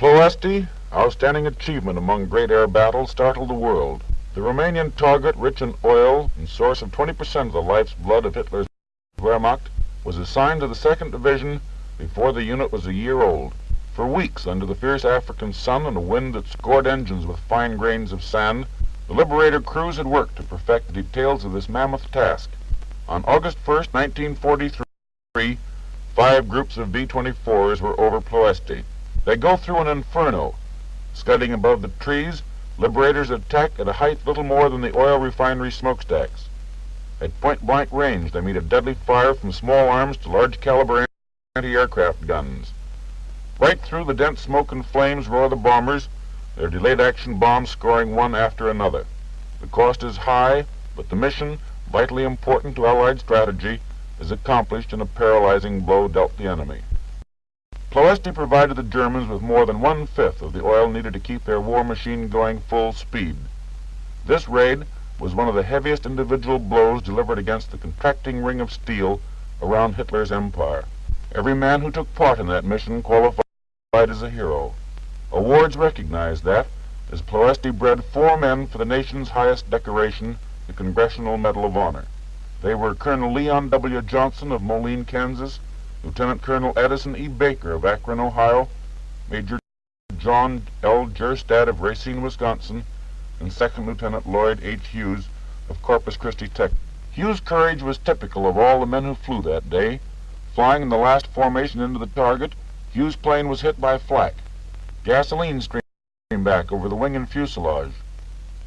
Ploesti, outstanding achievement among great air battles, startled the world. The Romanian target, rich in oil and source of 20% of the life's blood of Hitler's Wehrmacht, was assigned to the 2nd Division before the unit was a year old. For weeks, under the fierce African sun and a wind that scored engines with fine grains of sand, the Liberator crews had worked to perfect the details of this mammoth task. On August 1st, 1943, 5 groups of B-24s were over Ploesti. They go through an inferno. Scudding above the trees, Liberators attack at a height little more than the oil refinery smokestacks. At point-blank range, they meet a deadly fire from small arms to large-caliber anti-aircraft guns. Right through the dense smoke and flames roar the bombers, their delayed-action bombs scoring one after another. The cost is high, but the mission, vitally important to Allied strategy, is accomplished in a paralyzing blow dealt the enemy. Ploesti provided the Germans with more than 1/5 of the oil needed to keep their war machine going full speed. This raid was one of the heaviest individual blows delivered against the contracting ring of steel around Hitler's empire. Every man who took part in that mission qualified as a hero. Awards recognized that, as Ploesti bred 4 men for the nation's highest decoration, the Congressional Medal of Honor. They were Colonel Leon W. Johnson of Moline, Kansas, Lieutenant Colonel Edison E. Baker of Akron, Ohio, Major John L. Jerstad of Racine, Wisconsin, and 2nd Lieutenant Lloyd H. Hughes of Corpus Christi, Texas. Hughes' courage was typical of all the men who flew that day. Flying in the last formation into the target, Hughes' plane was hit by flak. Gasoline streamed back over the wing and fuselage.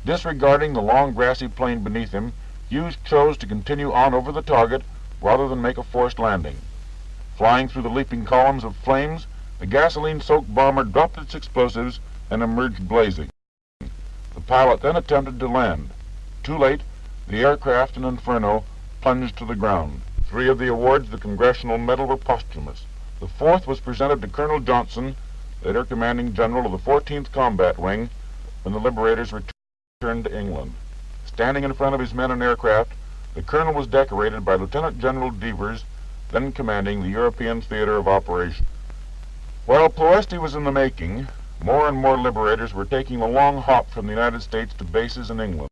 Disregarding the long grassy plain beneath him, Hughes chose to continue on over the target rather than make a forced landing. Flying through the leaping columns of flames, the gasoline-soaked bomber dropped its explosives and emerged blazing. The pilot then attempted to land. Too late, the aircraft in inferno plunged to the ground. 3 of the awards of the Congressional Medal were posthumous. The 4th was presented to Colonel Johnson, later commanding general of the 14th Combat Wing, when the Liberators returned to England. Standing in front of his men and aircraft, the colonel was decorated by Lieutenant General Devers, then commanding the European Theater of Operations. While Ploesti was in the making, more and more Liberators were taking the long hop from the United States to bases in England,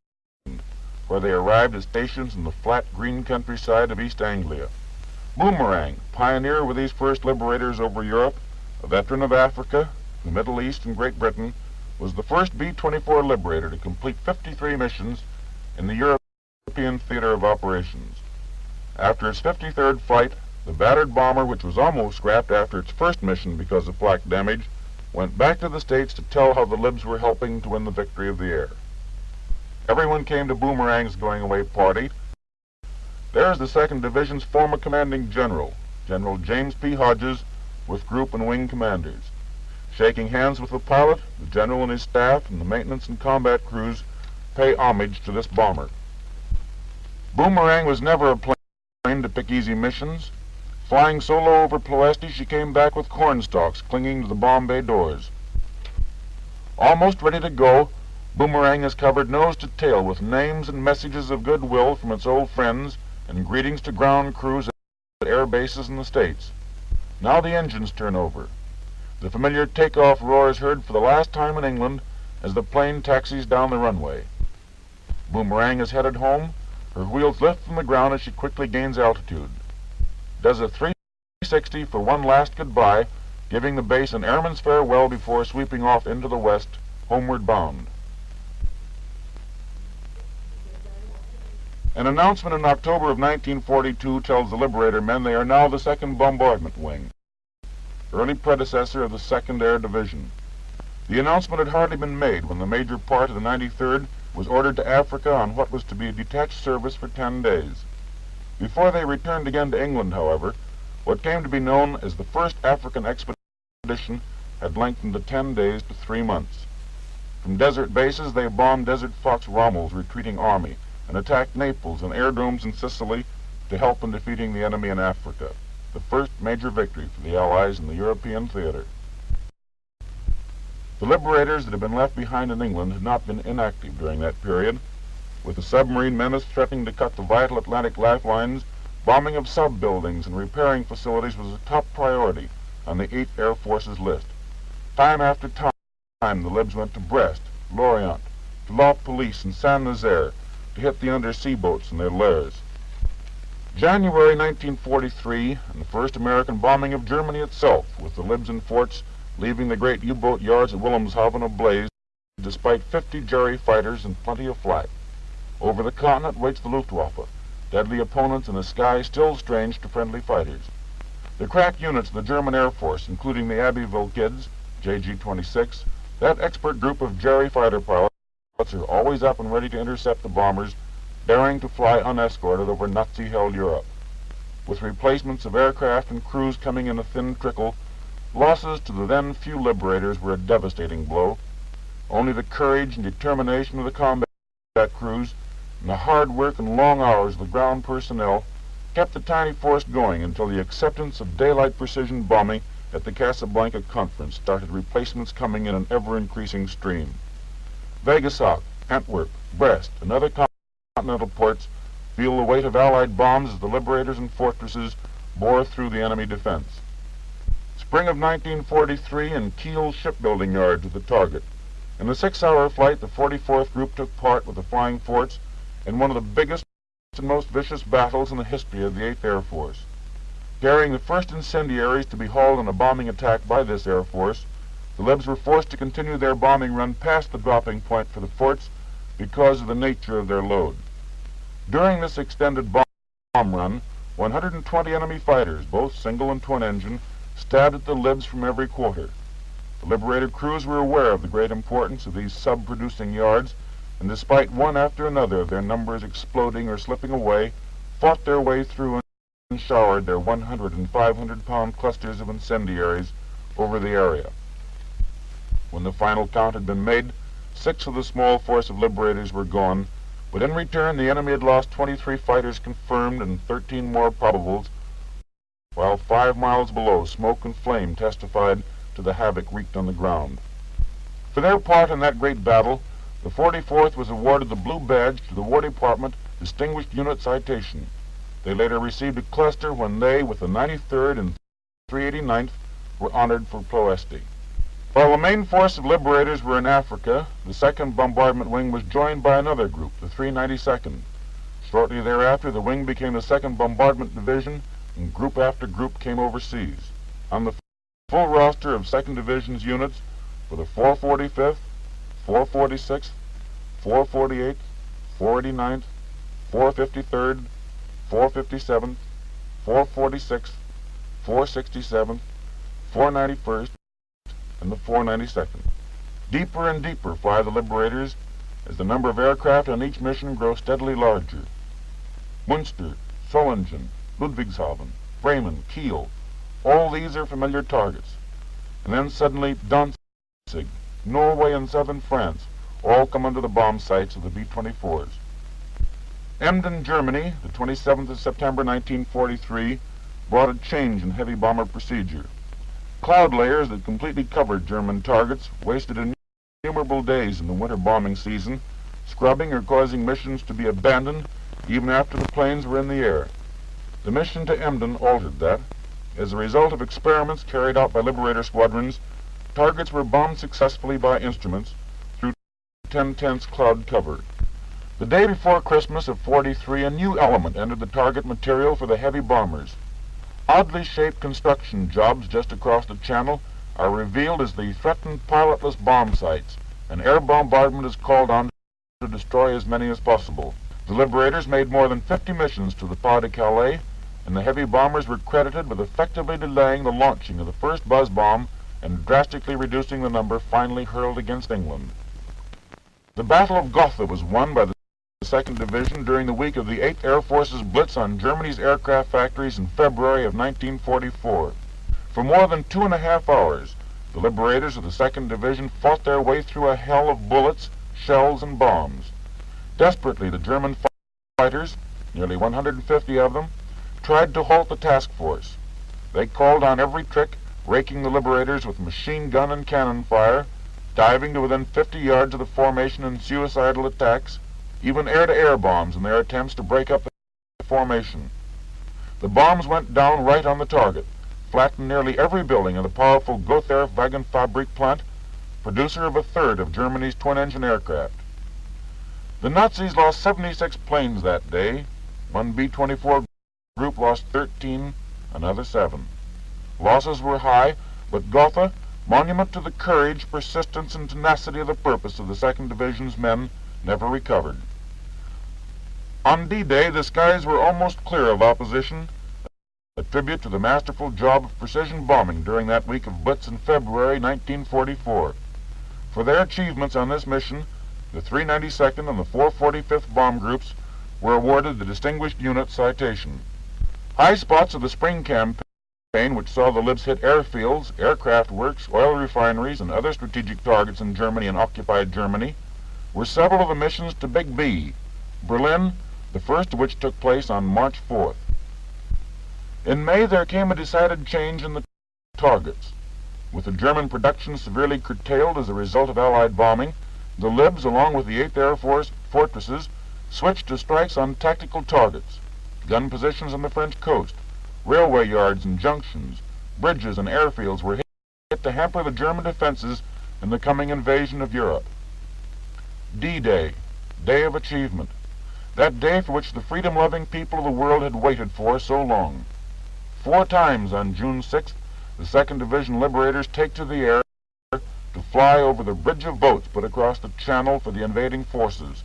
where they arrived at stations in the flat green countryside of East Anglia. Boomerang, pioneer with these first Liberators over Europe, a veteran of Africa, the Middle East, and Great Britain, was the first B-24 Liberator to complete 53 missions in the European Theater of Operations. After its 53rd flight, the battered bomber, which was almost scrapped after its first mission because of flak damage, went back to the States to tell how the Libs were helping to win the victory of the air. Everyone came to Boomerang's going-away party. There is the 2nd Division's former commanding general, General James P. Hodges, with group and wing commanders. Shaking hands with the pilot, the general and his staff, and the maintenance and combat crews pay homage to this bomber. Boomerang was never a plane to pick easy missions. Flying solo over Ploesti, she came back with cornstalks clinging to the bomb bay doors. Almost ready to go, Boomerang is covered nose to tail with names and messages of goodwill from its old friends and greetings to ground crews at air bases in the States. Now the engines turn over. The familiar takeoff roar is heard for the last time in England as the plane taxis down the runway. Boomerang is headed home. Her wheels lift from the ground as she quickly gains altitude. Does a 360 for one last goodbye, giving the base an airman's farewell before sweeping off into the west, homeward bound. An announcement in October of 1942 tells the Liberator men they are now the 2nd Bombardment Wing, early predecessor of the 2nd Air Division. The announcement had hardly been made when the major part of the 93rd was ordered to Africa on what was to be a detached service for 10 days. Before they returned again to England, however, what came to be known as the first African expedition had lengthened to 10 days to 3 months. From desert bases, they bombed Desert Fox Rommel's retreating army and attacked Naples and airdromes in Sicily to help in defeating the enemy in Africa, the first major victory for the Allies in the European theater. The Liberators that had been left behind in England had not been inactive during that period. With the submarine menace threatening to cut the vital Atlantic lifelines, bombing of sub-buildings and repairing facilities was a top priority on the 8th Air Force's list. Time after time, the Libs went to Brest, Lorient, to La Police, and Saint-Nazaire to hit the undersea boats in their lairs. January 1943, and the first American bombing of Germany itself, with the Libs and forts leaving the great U-boat yards at Wilhelmshaven ablaze, despite 50 Jerry fighters and plenty of flak. Over the continent waits the Luftwaffe, deadly opponents in a sky still strange to friendly fighters. The crack units of the German Air Force, including the Abbeville Kids, JG-26, that expert group of Jerry fighter pilots, are always up and ready to intercept the bombers, daring to fly unescorted over Nazi-held Europe. With replacements of aircraft and crews coming in a thin trickle, losses to the then few liberators were a devastating blow. Only the courage and determination of the combat crews and the hard work and long hours of the ground personnel kept the tiny force going until the acceptance of daylight precision bombing at the Casablanca Conference started replacements coming in an ever-increasing stream. Vegasoc, Antwerp, Brest, and other continental ports feel the weight of Allied bombs as the liberators and fortresses bore through the enemy defense. Spring of 1943, and Kiel's shipbuilding yards were the target. In the 6-hour flight, the 44th Group took part with the Flying Forts in one of the biggest and most vicious battles in the history of the 8th Air Force. Carrying the first incendiaries to be hauled in a bombing attack by this Air Force, the Libs were forced to continue their bombing run past the dropping point for the forts because of the nature of their load. During this extended bomb run, 120 enemy fighters, both single and twin engine, stabbed at the Libs from every quarter. The Liberator crews were aware of the great importance of these sub-producing yards, and despite one after another of their numbers exploding or slipping away, fought their way through and showered their 100 and 500-pound clusters of incendiaries over the area. When the final count had been made, 6 of the small force of liberators were gone, but in return the enemy had lost 23 fighters confirmed and 13 more probables, while 5 miles below smoke and flame testified to the havoc wreaked on the ground. For their part in that great battle, the 44th was awarded the Blue Badge to the War Department Distinguished Unit Citation. They later received a cluster when they, with the 93rd and 389th, were honored for prowess. While the main force of liberators were in Africa, the 2nd Bombardment Wing was joined by another group, the 392nd. Shortly thereafter, the wing became the 2nd Bombardment Division, and group after group came overseas. On the full roster of 2nd Division's units were the 445th, 446th, 448th, 489th, 453rd, 457th, 446th, 467th, 491st, and the 492nd. Deeper and deeper fly the liberators as the number of aircraft on each mission grows steadily larger. Munster, Solingen, Ludwigshafen, Bremen, Kiel, all these are familiar targets. And then suddenly Danzig, Norway, and southern France all come under the bomb sights of the B-24s. Emden, Germany, the 27th of September 1943, brought a change in heavy bomber procedure. Cloud layers that completely covered German targets wasted innumerable days in the winter bombing season, scrubbing or causing missions to be abandoned even after the planes were in the air. The mission to Emden altered that. As a result of experiments carried out by Liberator squadrons, targets were bombed successfully by instruments through 10/10 cloud cover. The day before Christmas of '43, a new element entered the target material for the heavy bombers. Oddly shaped construction jobs just across the channel are revealed as the threatened pilotless bomb sites, and air bombardment is called on to destroy as many as possible. The Liberators made more than 50 missions to the Pas-de-Calais, and the heavy bombers were credited with effectively delaying the launching of the first buzz bomb and drastically reducing the number finally hurled against England. The Battle of Gotha was won by the 2nd Division during the week of the 8th Air Force's blitz on Germany's aircraft factories in February of 1944. For more than 2.5 hours, the Liberators of the 2nd Division fought their way through a hell of bullets, shells, and bombs. Desperately, the German fighters, nearly 150 of them, tried to halt the task force. They called on every trick, raking the Liberators with machine gun and cannon fire, diving to within 50 yards of the formation in suicidal attacks, even air-to-air bombs in their attempts to break up the formation. The bombs went down right on the target, flattened nearly every building in the powerful Gotha Wagenfabrik plant, producer of a third of Germany's twin-engine aircraft. The Nazis lost 76 planes that day. One B-24 group lost 13, another 7. Losses were high, but Gotha, monument to the courage, persistence, and tenacity of the purpose of the 2nd Division's men, never recovered. On D-Day, the skies were almost clear of opposition, a tribute to the masterful job of precision bombing during that week of Blitz in February 1944. For their achievements on this mission, the 392nd and the 445th Bomb Groups were awarded the Distinguished Unit Citation. High spots of the spring campaign, which saw the Libs hit airfields, aircraft works, oil refineries, and other strategic targets in Germany and occupied Germany, were several of the missions to Big B, Berlin, the first of which took place on March 4th. In May there came a decided change in the targets. With the German production severely curtailed as a result of Allied bombing, the Libs, along with the 8th Air Force fortresses, switched to strikes on tactical targets, gun positions on the French coast, railway yards and junctions, bridges and airfields were hit to hamper the German defenses in the coming invasion of Europe. D-Day, Day of Achievement, that day for which the freedom-loving people of the world had waited for so long. 4 times on June 6th, the 2nd Division Liberators take to the air to fly over the bridge of boats put across the channel for the invading forces.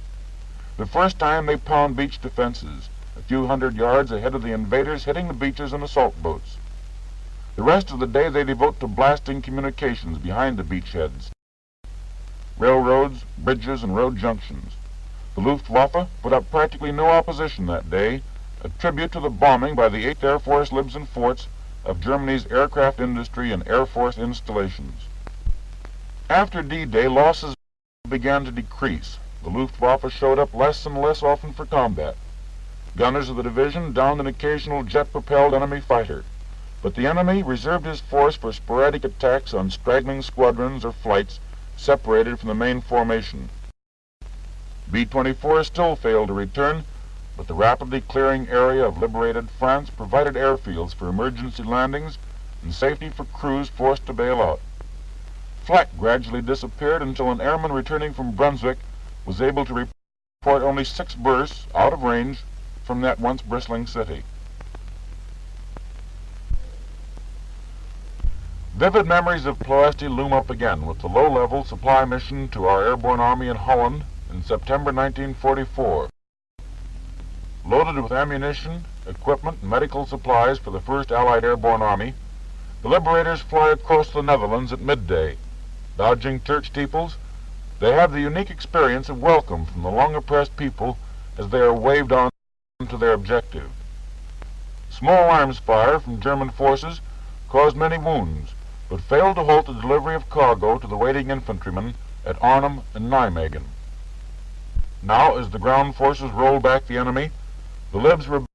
The first time they pound beach defenses, a few hundred yards ahead of the invaders, hitting the beaches and assault boats. The rest of the day they devote to blasting communications behind the beachheads, railroads, bridges, and road junctions. The Luftwaffe put up practically no opposition that day, a tribute to the bombing by the 8th Air Force Libs and forts of Germany's aircraft industry and Air Force installations. After D-Day, losses began to decrease. The Luftwaffe showed up less and less often for combat. Gunners of the division downed an occasional jet-propelled enemy fighter, but the enemy reserved his force for sporadic attacks on straggling squadrons or flights separated from the main formation. B-24 still failed to return, but the rapidly clearing area of liberated France provided airfields for emergency landings and safety for crews forced to bail out. Flak gradually disappeared until an airman returning from Brunswick was able to report only 6 bursts out of range from that once bristling city. Vivid memories of Ploesti loom up again with the low-level supply mission to our airborne army in Holland in September 1944. Loaded with ammunition, equipment, and medical supplies for the 1st Allied Airborne Army, the Liberators fly across the Netherlands at midday. Dodging church steeples, they have the unique experience of welcome from the long-oppressed people as they are waved on to their objective. Small arms fire from German forces caused many wounds, but failed to halt the delivery of cargo to the waiting infantrymen at Arnhem and Nijmegen. Now, as the ground forces rolled back the enemy, the Libs were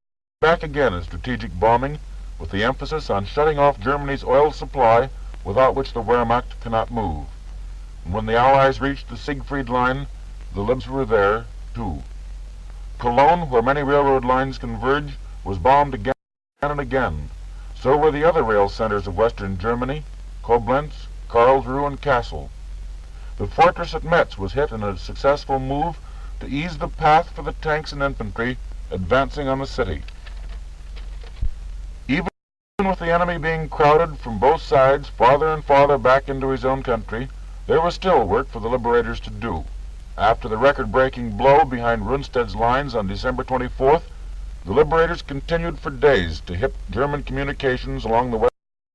back again in strategic bombing, with the emphasis on shutting off Germany's oil supply, without which the Wehrmacht cannot move. And when the Allies reached the Siegfried Line, the Libs were there, too. Cologne, where many railroad lines converge, was bombed again and again. So were the other rail centers of western Germany, Koblenz, Karlsruhe, and Kassel. The fortress at Metz was hit in a successful move to ease the path for the tanks and infantry advancing on the city. Even with the enemy being crowded from both sides farther and farther back into his own country, there was still work for the Liberators to do. After the record-breaking blow behind Rundstedt's lines on December 24th, the Liberators continued for days to hit German communications along the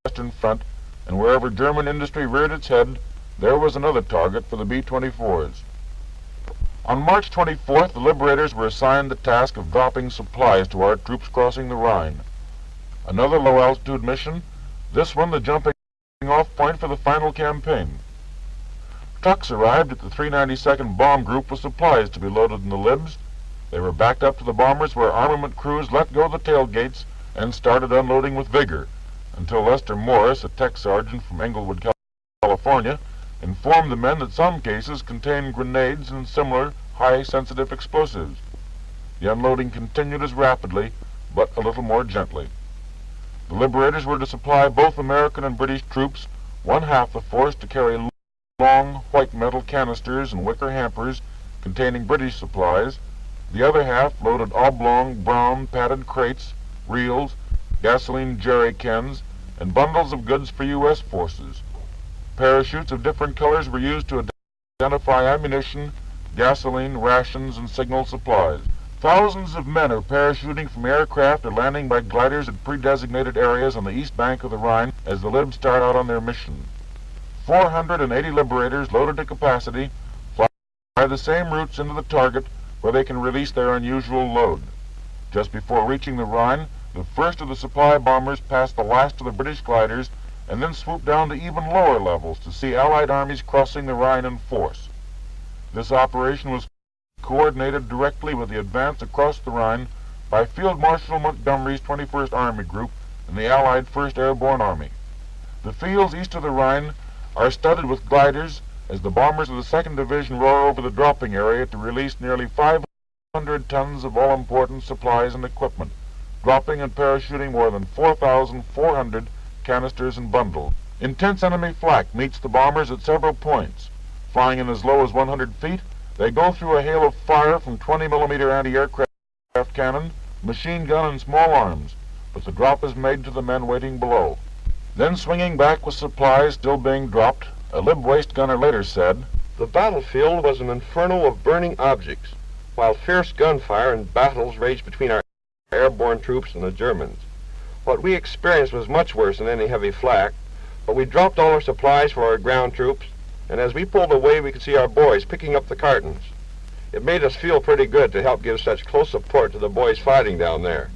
Western Front, and wherever German industry reared its head, there was another target for the B-24s. On March 24th, the Liberators were assigned the task of dropping supplies to our troops crossing the Rhine. Another low-altitude mission, this one the jumping-off point for the final campaign. Trucks arrived at the 392nd Bomb Group with supplies to be loaded in the Libs. They were backed up to the bombers where armament crews let go the tailgates and started unloading with vigor, until Lester Morris, a tech sergeant from Englewood, California, informed the men that some cases contained grenades and similar high-sensitive explosives. The unloading continued as rapidly, but a little more gently. The liberators were to supply both American and British troops, one half the force to carry long white metal canisters and wicker hampers containing British supplies, the other half loaded oblong brown padded crates, reels, gasoline jerry cans, and bundles of goods for U.S. forces. Parachutes of different colors were used to identify ammunition, gasoline, rations, and signal supplies. Thousands of men are parachuting from aircraft or landing by gliders at pre-designated areas on the east bank of the Rhine as the Libs start out on their mission. 480 liberators loaded to capacity fly the same routes into the target where they can release their unusual load. Just before reaching the Rhine, the first of the supply bombers passed the last of the British gliders and then swooped down to even lower levels to see Allied armies crossing the Rhine in force. This operation was coordinated directly with the advance across the Rhine by Field Marshal Montgomery's 21st Army Group and the Allied 1st Airborne Army. The fields east of the Rhine are studded with gliders as the bombers of the 2nd Division roar over the dropping area to release nearly 500 tons of all-important supplies and equipment, dropping and parachuting more than 4,400 canisters and bundles. Intense enemy flak meets the bombers at several points. Flying in as low as 100 feet, they go through a hail of fire from 20mm anti-aircraft cannon, machine gun, and small arms, but the drop is made to the men waiting below. Then swinging back with supplies still being dropped, a Lib waist gunner later said, "The battlefield was an inferno of burning objects, while fierce gunfire and battles raged between our airborne troops and the Germans. What we experienced was much worse than any heavy flak, but we dropped all our supplies for our ground troops, and as we pulled away we could see our boys picking up the cartons. It made us feel pretty good to help give such close support to the boys fighting down there."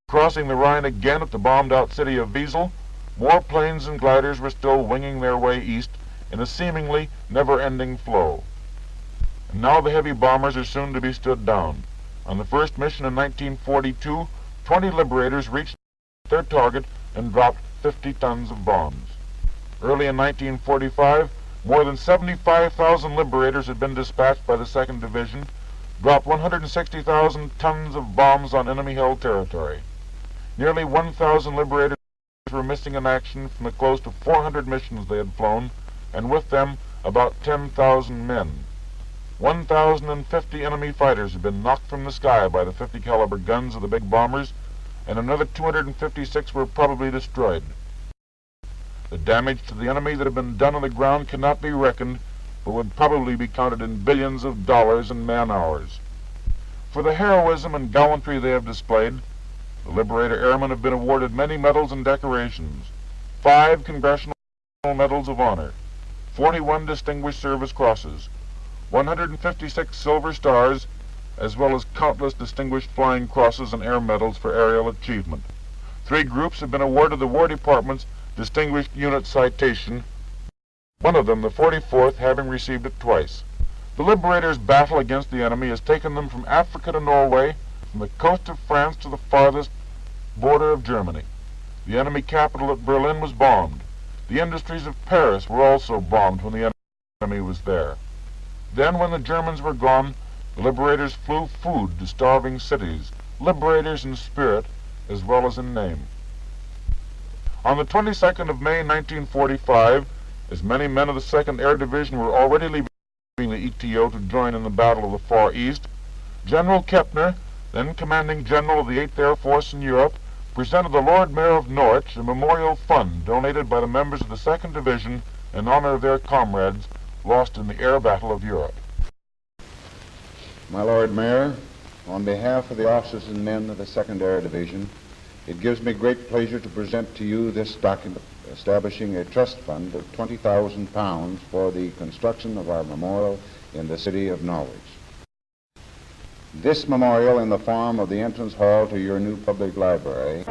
Crossing the Rhine again at the bombed-out city of Wiesel, more planes and gliders were still winging their way east in a seemingly never-ending flow. And now the heavy bombers are soon to be stood down. On the first mission in 1942, 20 liberators reached their target and dropped 50 tons of bombs. Early in 1945, more than 75,000 liberators had been dispatched by the 2nd Division, dropped 160,000 tons of bombs on enemy-held territory. Nearly 1,000 liberators were missing in action from the close to 400 missions they had flown, and with them about 10,000 men. 1,050 enemy fighters had been knocked from the sky by the 50 caliber guns of the big bombers, and another 256 were probably destroyed. The damage to the enemy that had been done on the ground cannot be reckoned, but would probably be counted in billions of dollars and man-hours. For the heroism and gallantry they have displayed, the Liberator Airmen have been awarded many medals and decorations: 5 Congressional Medals of Honor, 41 Distinguished Service Crosses, 156 Silver Stars, as well as countless Distinguished Flying Crosses and Air Medals for aerial achievement. 3 groups have been awarded the War Department's Distinguished Unit Citation, one of them, the 44th, having received it twice. The Liberators' battle against the enemy has taken them from Africa to Norway, from the coast of France to the farthest border of Germany. The enemy capital at Berlin was bombed. The industries of Paris were also bombed when the enemy was there. Then, when the Germans were gone, the Liberators flew food to starving cities, liberators in spirit as well as in name. On the 22nd of May 1945, as many men of the 2nd Air Division were already leaving the ETO to join in the Battle of the Far East, General Kepner, then commanding general of the 8th Air Force in Europe, presented the Lord Mayor of Norwich a memorial fund donated by the members of the 2nd Division in honor of their comrades lost in the air battle of Europe. My Lord Mayor, on behalf of the officers and men of the 2nd Air Division, it gives me great pleasure to present to you this document establishing a trust fund of £20,000 for the construction of our memorial in the city of Norwich. This memorial, in the form of the entrance hall to your new public library,